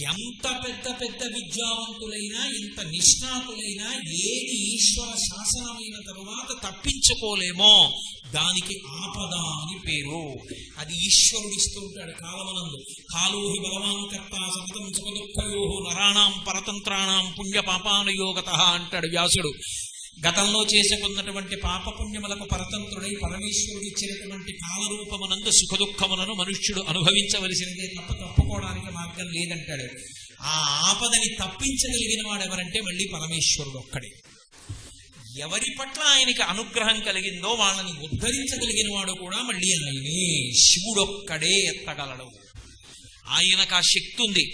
ఎంత పెద్ద పెద్ద విద్యావంతులైనా, ఎంత నిష్ణాతులైనా ఏది ఈశ్వర శాసనమైన తరువాత తప్పించుకోలేమో దానికి ఆపద అని పేరు. అది ఈశ్వరుడు ఇస్తూ ఉంటాడు కాలమనందు. కాలోహి బలవాంకర్త సతతం సుఖదుఃఖయో నరాణాం పరతంత్రాణం పుణ్య పాపానుయోగత అంటాడు వ్యాసుడు. గతంలో చేసుకున్నటువంటి పాపపుణ్యములకు పరతంత్రుడై పరమేశ్వరుడు ఇచ్చినటువంటి కాలరూపమునందు సుఖదుఖములను మనుష్యుడు అనుభవించవలసినదే తప్ప తప్పుకోవడానికి మార్గం లేదంటాడు. ఆ ఆపదని తప్పించగలిగిన వాడు ఎవరంటే మళ్ళీ పరమేశ్వరుడు ఒక్కడే. ఎవరి పట్ల ఆయనకి అనుగ్రహం కలిగిందో వాళ్ళని ఉద్ధరించగలిగిన వాడు కూడా మళ్ళీ ఆయనే. శివుడొక్కడే ఎత్తగలడు. ఆయనకు ఆ శక్తి ఉంది.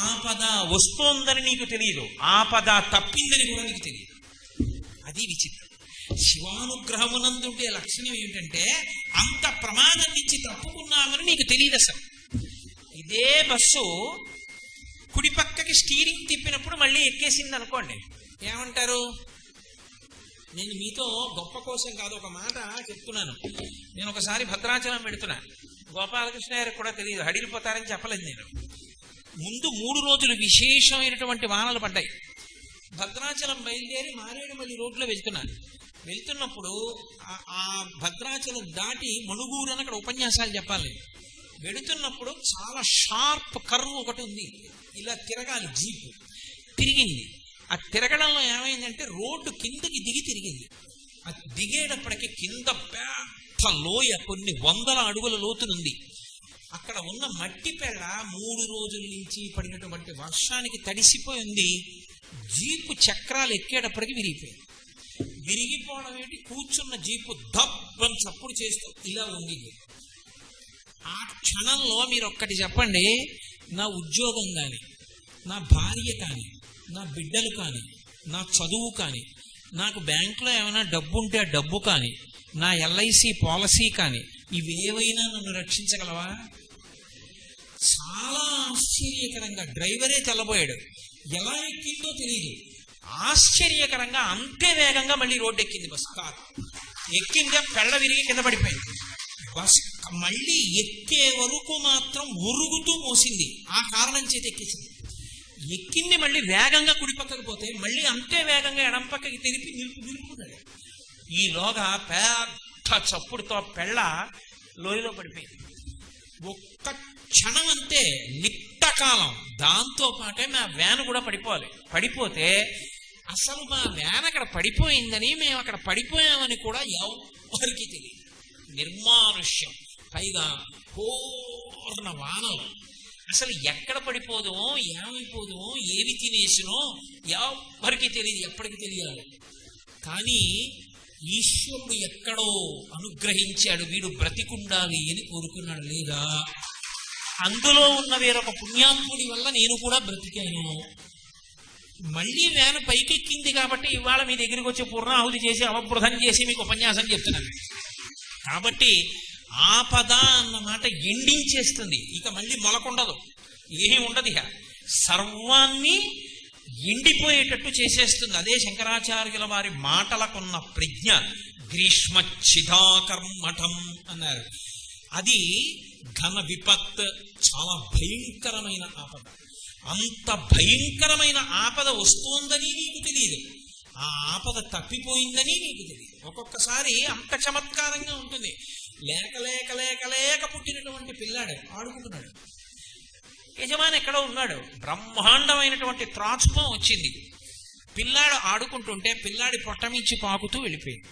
ఆపద వస్తోందని నీకు తెలియదు, ఆపద తప్పిందని కూడా నీకు తెలియదు. అది విచిత్రం. శివానుగ్రహమునందుంటే లక్షణం ఏమిటంటే అంత ప్రమాదం నుంచి తప్పుకున్నామని నీకు తెలియదు అసలు. ఇదే బస్సు కుడి పక్కకి స్టీరింగ్ తిప్పినప్పుడు మళ్ళీ ఎక్కేసింది అనుకోండి, ఏమంటారు? నేను మీతో గొప్ప కోసం కాదు, ఒక మాట చెప్తున్నాను. నేను ఒకసారి భద్రాచలం పెడుతున్నా, గోపాలకృష్ణ గారికి కూడా తెలియదు, హడిలిపోతారని చెప్పలేదు నేను. ముందు 3 రోజులు విశేషమైనటువంటి వానలు పడ్డాయి. భద్రాచలం బయలుదేరి మారేడుమల్లి రోడ్లో వెళ్తున్నప్పుడు ఆ భద్రాచలం దాటి మణుగూరు అని అక్కడ ఉపన్యాసాలు చెప్పాలి. వెళుతున్నప్పుడు చాలా షార్ప్ కర్వ్ ఒకటి ఉంది, ఇలా తిరగాలి. జీపు తిరిగింది. ఆ తిరగడంలో ఏమైందంటే రోడ్డు కిందకి దిగి తిరిగింది. ఆ దిగేటప్పటికి కింద పెద్ద లోయ, కొన్ని 100 అడుగుల లోతునుంది. అక్కడ ఉన్న మట్టి పెళ్ళ 3 రోజుల నుంచి పడినటువంటి వర్షానికి తడిసిపోయి ఉంది. జీపు చక్రాలు ఎక్కేటప్పటికి విరిగిపోయింది. విరిగిపోవడం ఏంటి, కూర్చున్న జీపు దబ్బని చప్పుడు చేస్తూ ఇలా ఉండింది. ఆ క్షణంలో మీరు ఒక్కటి చెప్పండి, నా ఉద్యోగం కానీ, నా భార్య కానీ, నా బిడ్డలు కానీ, నా చదువు కానీ, నాకు బ్యాంకులో ఏమైనా డబ్బు ఉంటే ఆ డబ్బు కానీ, నా ఎల్ఐసి పాలసీ కానీ, ఇవేవైనా నన్ను రక్షించగలవా? చాలా ఆశ్చర్యకరంగా డ్రైవరే తెల్లబోయాడు. ఎలా ఎక్కిందో తెలియదు. ఆశ్చర్యకరంగా అంతే వేగంగా మళ్ళీ రోడ్డు ఎక్కింది బస్. కారు ఎక్కిందే పెళ్ళ విరిగి కింద పడిపోయింది. బస్ మళ్ళీ ఎక్కే వరకు మాత్రం ఉరుగుతూ మోసింది. ఆ కారణం చేతి ఎక్కేసింది. ఎక్కింది మళ్ళీ వేగంగా కుడి పక్కకు పోతే మళ్ళీ అంతే వేగంగా ఎడం పక్కకి తిరిపి నిలుపుకున్నాడు. ఈలోగా పెద్ద చప్పుడుతో పెళ్ళ లోయలో పడిపోయింది. ఒక్క క్షణం అంతే, నిట్టకాలం. దాంతో పాటే మా వ్యాన్ కూడా పడిపోవాలి. పడిపోతే అసలు మా వ్యాన్ అక్కడ పడిపోయిందని, మేము అక్కడ పడిపోయామని కూడా ఎవరికి తెలియదు. నిర్మానుష్యం. పైగా పూర్ణ వానలు. అసలు ఎక్కడ పడిపోదుమో, ఏమైపోదుమో, ఏవి తినేసినో ఎవరికి తెలియదు, ఎప్పటికి తెలియాలి. కానీ ఈశ్వరుడు ఎక్కడో అనుగ్రహించాడు, వీడు బ్రతికుండాలి అని కోరుకున్నాడు. లేదా అందులో ఉన్న వేరొక పుణ్యాత్ముడి వల్ల నేను కూడా బ్రతికాను. మళ్ళీ వ్యాన్ పైకెక్కింది కాబట్టి ఇవాళ మీ దగ్గరికి వచ్చి పూర్ణాహుతి చేసి అవబృధం చేసి మీకు ఉపన్యాసం చెప్తున్నాను. కాబట్టి ఆపద అన్న మాట ఎండించేస్తుంది. ఇక మళ్ళీ మొలకుండదు, ఏమీ ఉండదు. ఇక సర్వాన్ని ఎండిపోయేటట్టు చేసేస్తుంది. అదే శంకరాచార్యుల వారి మాటలకున్న ప్రజ్ఞ. గ్రీష్మచ్చిదాకర్మఠం అన్నారు. అది ఘన విపత్, చాలా భయంకరమైన ఆపద. అంత భయంకరమైన ఆపద వస్తోందని నీకు తెలియదు, ఆ ఆపద తప్పిపోయిందని నీకు తెలియదు. ఒక్కొక్కసారి అంత చమత్కారంగా ఉంటుంది. లేక లేక లేక లేక పుట్టినటువంటి పిల్లాడు ఆడుకుంటున్నాడు. యజమాని ఎక్కడో ఉన్నాడు. బ్రహ్మాండమైనటువంటి త్రాచుపం వచ్చింది. పిల్లాడు ఆడుకుంటుంటే పిల్లాడి పొట్టమించి పాకుతూ వెళ్ళిపోయింది.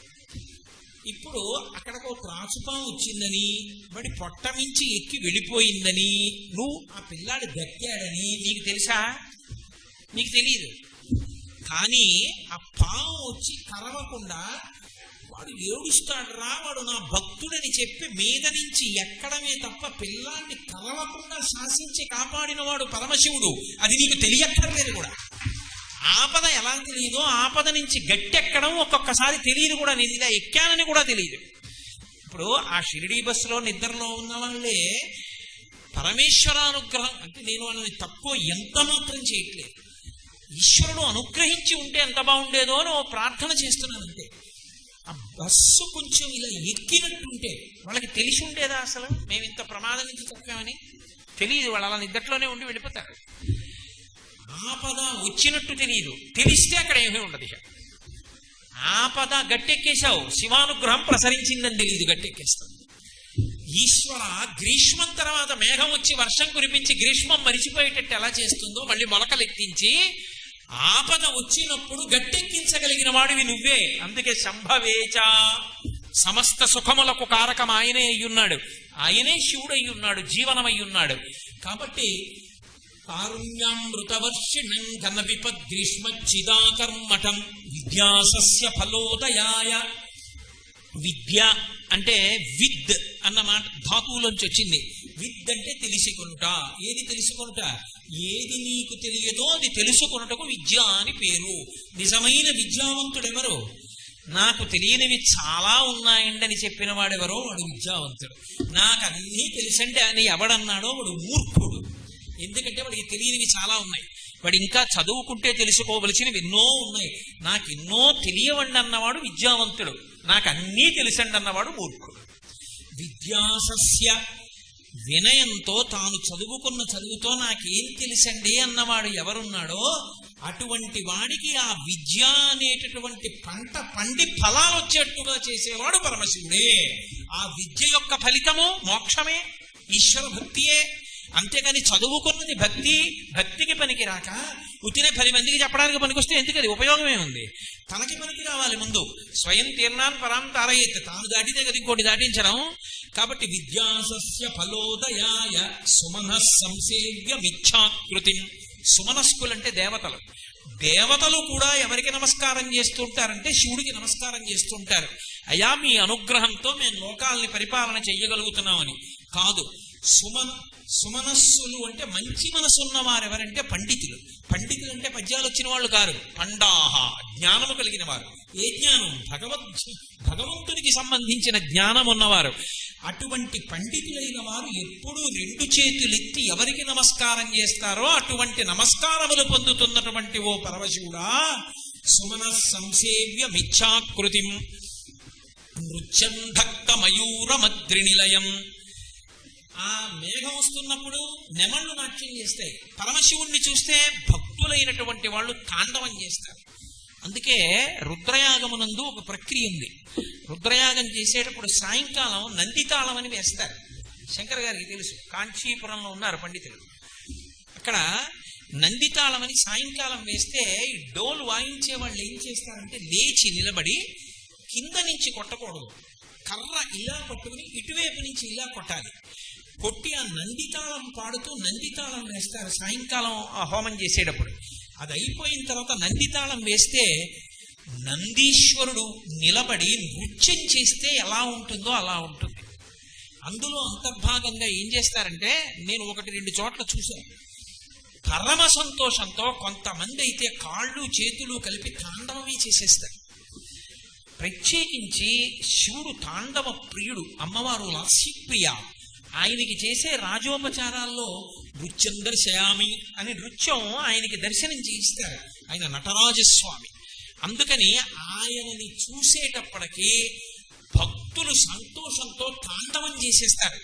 ఇప్పుడు అక్కడకు త్రాచుపం వచ్చిందని, వాడి పొట్టమించి ఎక్కి వెళ్ళిపోయిందని, నువ్వు ఆ పిల్లాడు దక్కాడని నీకు తెలుసా? నీకు తెలియదు. కానీ ఆ పాము వచ్చి కరవకుండా వాడు ఏడుస్తాడు రా, వాడు నా భక్తుడని చెప్పి మీద నుంచి ఎక్కడమే తప్ప పిల్లాన్ని కరవకుండా శాసించి కాపాడిన వాడు పరమశివుడు. అది నీకు తెలియక్కర్లేదు కూడా. ఆపద ఎలా తెలియదో ఆపద నుంచి గట్టెక్కడం ఒక్కొక్కసారి తెలియదు కూడా. నేను ఇలా ఎక్కానని కూడా తెలియదు. ఇప్పుడు ఆ షిరిడీ బస్సులో నిద్రలో ఉన్న వాళ్ళే పరమేశ్వరానుగ్రహం అంటే నేను వాళ్ళని తక్కువ ఎంత మాత్రం చేయట్లేదు. ఈశ్వరుడు అనుగ్రహించి ఉంటే ఎంత బాగుండేదో అని ఓ ప్రార్థన చేస్తున్నాను అంతే. ఆ బస్సు కొంచెం ఇలా ఎక్కినట్టుంటే వాళ్ళకి తెలిసి ఉండేదా అసలు మేము ఇంత ప్రమాదం నుంచి తప్పామని? తెలియదు. వాళ్ళు అలా నిద్రలోనే ఉండి వెళ్ళిపోతారు. ఆపద వచ్చినట్టు తెలియదు, తెలిస్తే అక్కడ ఏమీ ఉండదు. ఇక ఆపద గట్టెక్కేశావు, శివానుగ్రహం ప్రసరించిందని తెలియదు, గట్టెక్కేస్తావు. ఈశ్వర గ్రీష్మం తర్వాత మేఘం వచ్చి వర్షం కురిపించి గ్రీష్మం మరిచిపోయేటట్టు ఎలా చేస్తుందో మళ్ళీ మొలకలెత్తించి ఆపద వచ్చినప్పుడు గట్టెక్కించగలిగిన వాడివి నువ్వే. అందుకే శంభవేచ, సమస్త సుఖములకు కారకం ఆయనే అయ్యున్నాడు, ఆయనే శివుడు అయ్యున్నాడు, జీవనమయ్యున్నాడు. కాబట్టి కారుణ్యామృతవర్షిణం ఘన విపద్గ్రీష్మచ్చిదాకర్మఠం విద్యాసస్య ఫలోదయాయ. విద్య అంటే విద్ అన్న మాట ధాతువులోంచి వచ్చింది. విద్ అంటే తెలుసుకొనుట. ఏది తెలుసుకొనుట? ఏది నీకు తెలియదో అది తెలుసుకొనుటకు విద్య అని పేరు. నిజమైన విద్యావంతుడెవరు? నాకు తెలియనివి చాలా ఉన్నాయండి అని చెప్పిన వాడెవరో వాడు విద్యావంతుడు. నాకు అన్నీ తెలుసంటే అని ఎవడన్నాడో వాడు మూర్ఖుడు. ఎందుకంటే వాడికి తెలియనివి చాలా ఉన్నాయి, వాడు ఇంకా చదువుకుంటే తెలుసుకోవలసినవి ఎన్నో ఉన్నాయి. నాకు ఎన్నో తెలియవండి అన్నవాడు విద్యావంతుడు, నాకు అన్నీ తెలుసండి అన్నవాడు మూర్ఖుడు. విద్యాసస్య, వినయంతో తాను చదువుకున్న చదువుతో నాకేం తెలుసండి అన్నవాడు ఎవరున్నాడో అటువంటి వాడికి ఆ విద్య అనేటటువంటి పంట పండి ఫలాలు వచ్చేట్టుగా చేసేవాడు పరమశివుడే. ఆ విద్య యొక్క ఫలితము మోక్షమే, ఈశ్వర భక్తియే. అంతేగాని చదువుకున్నది భక్తికి పనికి రాక ఉతినే 10 మందికి చెప్పడానికి పనికొస్తే ఎందుకు? అది ఉపయోగమే ఉంది. తనకి పనికి రావాలి ముందు. స్వయం తీర్ణాన్ పరాం తారయేత్, తాను దాటితే కదా ఇంకోటి దాటించడం. కాబట్టి విద్యాసస్య ఫలోదయాయ సుమన సంసేవ్య మిచ్ఛాకృతిం. సుమనస్కులంటే దేవతలు. దేవతలు కూడా ఎవరికి నమస్కారం చేస్తుంటారంటే శివుడికి నమస్కారం చేస్తుంటారు. అయా మీ అనుగ్రహంతో మేము లోకాలని పరిపాలన చెయ్యగలుగుతున్నామని కాదు. సుమనస్సులు అంటే మంచి మనసు ఉన్నవారు ఎవరంటే పండితులు. పండితులు అంటే పద్యాలు వచ్చిన వాళ్ళు కారు, పండాహ, జ్ఞానము కలిగిన వారు. ఏ జ్ఞానం? భగవంతునికి సంబంధించిన జ్ఞానం ఉన్నవారు. అటువంటి పండితులైన వారు ఎప్పుడూ 2 చేతులెత్తి ఎవరికి నమస్కారం చేస్తారో అటువంటి నమస్కారములు పొందుతున్నటువంటి ఓ పరమశివుడా, సుమన సంసేవ్య మిచ్ఛాకృతిం నృత్యం భక్త మయూర మద్రినిలయం. ఆ మేఘం వస్తున్నప్పుడు నెమళ్ళు నాట్యం చేస్తాయి. పరమశివుణ్ణి చూస్తే భక్తులైనటువంటి వాళ్ళు తాండవం చేస్తారు. అందుకే రుద్రయాగమునందు ఒక ప్రక్రియ ఉంది. రుద్రయాగం చేసేటప్పుడు సాయంకాలం నందితాళం అని వేస్తారు. శంకర్ గారికి తెలుసు, కాంచీపురంలో ఉన్నారు పండితులు. అక్కడ నందితాళం అని సాయంకాలం వేస్తే ఈ డోలు వాయించే వాళ్ళు ఏం చేస్తారంటే లేచి నిలబడి కింద నుంచి కొట్టకూడదు, కర్ర ఇలా పట్టుకుని ఇటువైపు నుంచి ఇలా కొట్టాలి. కొట్టి ఆ నందితాళం పాడుతూ నందితాళం వేస్తారు సాయంకాలం ఆ హోమం చేసేటప్పుడు. అది అయిపోయిన తర్వాత నందితాళం వేస్తే నందీశ్వరుడు నిలబడి నృత్యం చేస్తే ఎలా ఉంటుందో అలా ఉంటుంది. అందులో అంతర్భాగంగా ఏం చేస్తారంటే, నేను 1-2 చోట్ల చూశాను. పరమ సంతోషంతో కొంతమంది అయితే కాళ్ళు చేతులు కలిపి తాండవమే చేసేస్తారు. ప్రత్యేకించి శివుడు తాండవ ప్రియుడు, అమ్మవారు లాస్యప్రియ. ఆయనకి చేసే రాజోపచారాల్లో నృత్యం దర్శయామి అని నృత్యం ఆయనకి దర్శనం చేయిస్తారు. ఆయన నటరాజస్వామి. అందుకని ఆయనని చూసేటప్పటికీ భక్తులు సంతోషంతో తాండవం చేసేస్తారు.